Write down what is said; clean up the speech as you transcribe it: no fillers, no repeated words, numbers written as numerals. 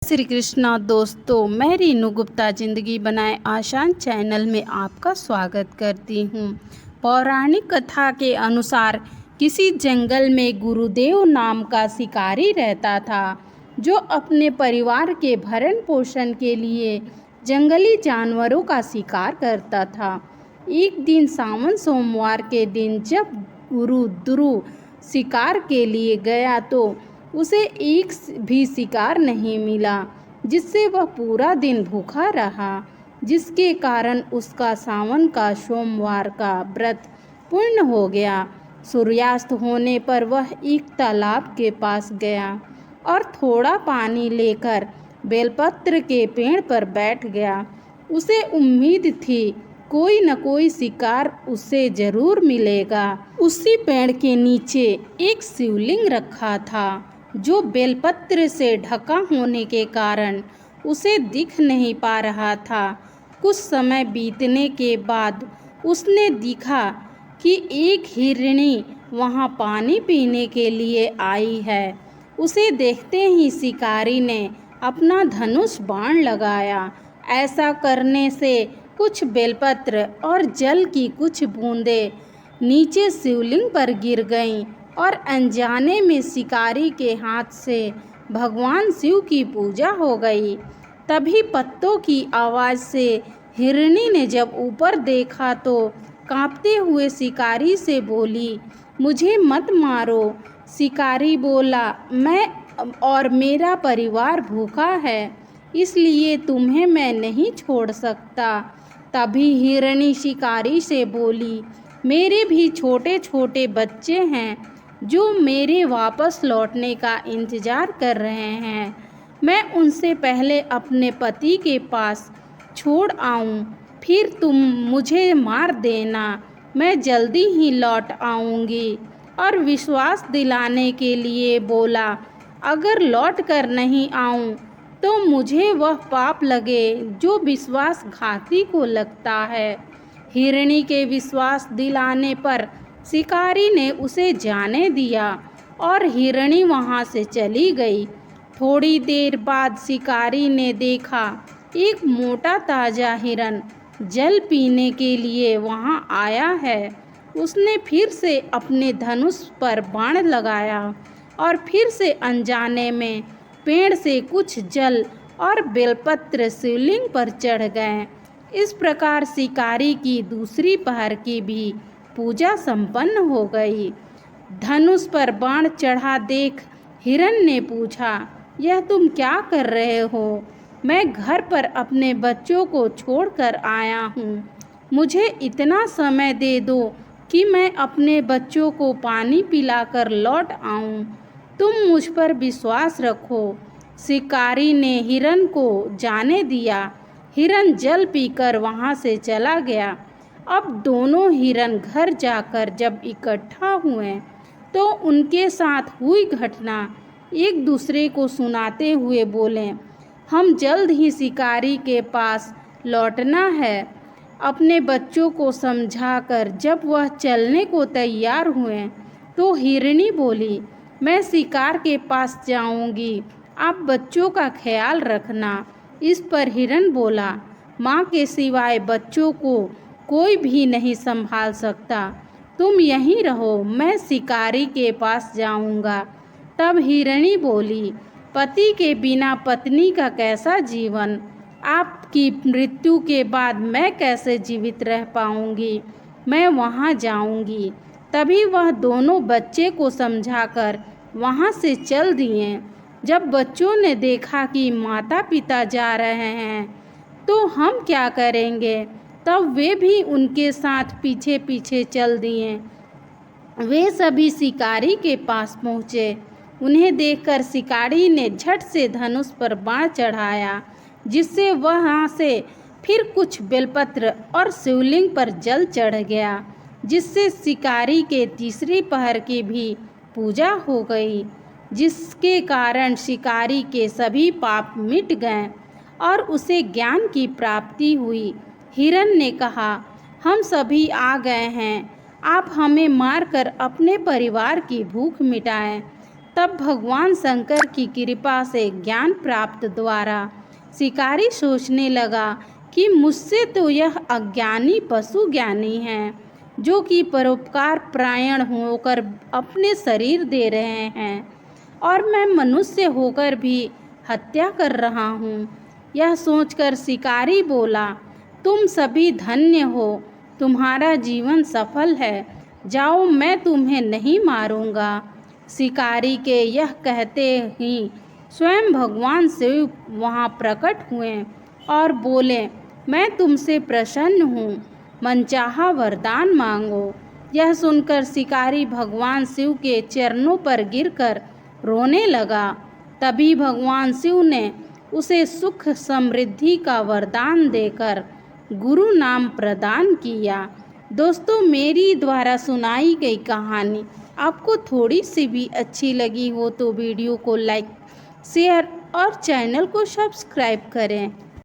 श्री कृष्णा दोस्तों, मैं रीनू गुप्ता ज़िंदगी बनाए आसान चैनल में आपका स्वागत करती हूँ। पौराणिक कथा के अनुसार किसी जंगल में गुरुदेव नाम का शिकारी रहता था, जो अपने परिवार के भरण पोषण के लिए जंगली जानवरों का शिकार करता था। एक दिन सावन सोमवार के दिन जब गुरु ध्रुव शिकार के लिए गया तो उसे एक भी शिकार नहीं मिला, जिससे वह पूरा दिन भूखा रहा, जिसके कारण उसका सावन का सोमवार का व्रत पूर्ण हो गया। सूर्यास्त होने पर वह एक तालाब के पास गया और थोड़ा पानी लेकर बेलपत्र के पेड़ पर बैठ गया। उसे उम्मीद थी कोई न कोई शिकार उसे जरूर मिलेगा। उसी पेड़ के नीचे एक शिवलिंग रखा था, जो बेलपत्र से ढका होने के कारण उसे दिख नहीं पा रहा था। कुछ समय बीतने के बाद उसने देखा कि एक हिरनी वहां पानी पीने के लिए आई है। उसे देखते ही शिकारी ने अपना धनुष बाण लगाया। ऐसा करने से कुछ बेलपत्र और जल की कुछ बूंदें नीचे शिवलिंग पर गिर गईं और अनजाने में शिकारी के हाथ से भगवान शिव की पूजा हो गई। तभी पत्तों की आवाज़ से हिरनी ने जब ऊपर देखा तो कांपते हुए शिकारी से बोली, मुझे मत मारो। शिकारी बोला, मैं और मेरा परिवार भूखा है, इसलिए तुम्हें मैं नहीं छोड़ सकता। तभी हिरनी शिकारी से बोली, मेरे भी छोटे छोटे बच्चे हैं जो मेरे वापस लौटने का इंतज़ार कर रहे हैं। मैं उनसे पहले अपने पति के पास छोड़ आऊं, फिर तुम मुझे मार देना। मैं जल्दी ही लौट आऊंगी। और विश्वास दिलाने के लिए बोला, अगर लौट कर नहीं आऊं तो मुझे वह पाप लगे जो विश्वासघाती को लगता है। हिरनी के विश्वास दिलाने पर शिकारी ने उसे जाने दिया और हिरनी वहां से चली गई। थोड़ी देर बाद शिकारी ने देखा एक मोटा ताजा हिरन जल पीने के लिए वहां आया है। उसने फिर से अपने धनुष पर बाण लगाया और फिर से अनजाने में पेड़ से कुछ जल और बेलपत्र शिवलिंग पर चढ़ गए। इस प्रकार शिकारी की दूसरी पहर की भी पूजा संपन्न हो गई। धनुष पर बाण चढ़ा देख हिरन ने पूछा, यह तुम क्या कर रहे हो? मैं घर पर अपने बच्चों को छोड़कर आया हूँ। मुझे इतना समय दे दो कि मैं अपने बच्चों को पानी पिलाकर लौट आऊँ। तुम मुझ पर विश्वास रखो। शिकारी ने हिरन को जाने दिया। हिरन जल पीकर वहाँ से चला गया। अब दोनों हिरन घर जाकर जब इकट्ठा हुए तो उनके साथ हुई घटना एक दूसरे को सुनाते हुए बोले, हम जल्द ही शिकारी के पास लौटना है। अपने बच्चों को समझाकर जब वह चलने को तैयार हुए तो हिरनी बोली, मैं शिकार के पास जाऊंगी, आप बच्चों का ख्याल रखना। इस पर हिरन बोला, माँ के सिवाय बच्चों को कोई भी नहीं संभाल सकता, तुम यहीं रहो, मैं शिकारी के पास जाऊंगा। तब हिरनी बोली, पति के बिना पत्नी का कैसा जीवन? आपकी मृत्यु के बाद मैं कैसे जीवित रह पाऊंगी? मैं वहां जाऊंगी। तभी वह दोनों बच्चे को समझाकर वहां से चल दिए। जब बच्चों ने देखा कि माता पिता जा रहे हैं तो हम क्या करेंगे, तब वे भी उनके साथ पीछे पीछे चल दिए। वे सभी शिकारी के पास पहुँचे। उन्हें देखकर शिकारी ने झट से धनुष पर बाण चढ़ाया, जिससे वहां से फिर कुछ बेलपत्र और शिवलिंग पर जल चढ़ गया, जिससे शिकारी के तीसरी पहर की भी पूजा हो गई, जिसके कारण शिकारी के सभी पाप मिट गए और उसे ज्ञान की प्राप्ति हुई। हिरन ने कहा, हम सभी आ गए हैं, आप हमें मारकर अपने परिवार की भूख मिटाएं। तब भगवान शंकर की कृपा से ज्ञान प्राप्त द्वारा शिकारी सोचने लगा कि मुझसे तो यह अज्ञानी पशु ज्ञानी हैं, जो कि परोपकार परायण होकर अपने शरीर दे रहे हैं, और मैं मनुष्य होकर भी हत्या कर रहा हूँ। यह सोचकर शिकारी बोला, तुम सभी धन्य हो, तुम्हारा जीवन सफल है, जाओ मैं तुम्हें नहीं मारूंगा। शिकारी के यह कहते ही स्वयं भगवान शिव वहाँ प्रकट हुए और बोले, मैं तुमसे प्रसन्न हूँ, मनचाहा वरदान मांगो। यह सुनकर शिकारी भगवान शिव के चरणों पर गिरकर रोने लगा। तभी भगवान शिव ने उसे सुख समृद्धि का वरदान देकर गुरु नाम प्रदान किया। दोस्तों, मेरी द्वारा सुनाई गई कहानी आपको थोड़ी सी भी अच्छी लगी हो तो वीडियो को लाइक, शेयर और चैनल को सब्सक्राइब करें।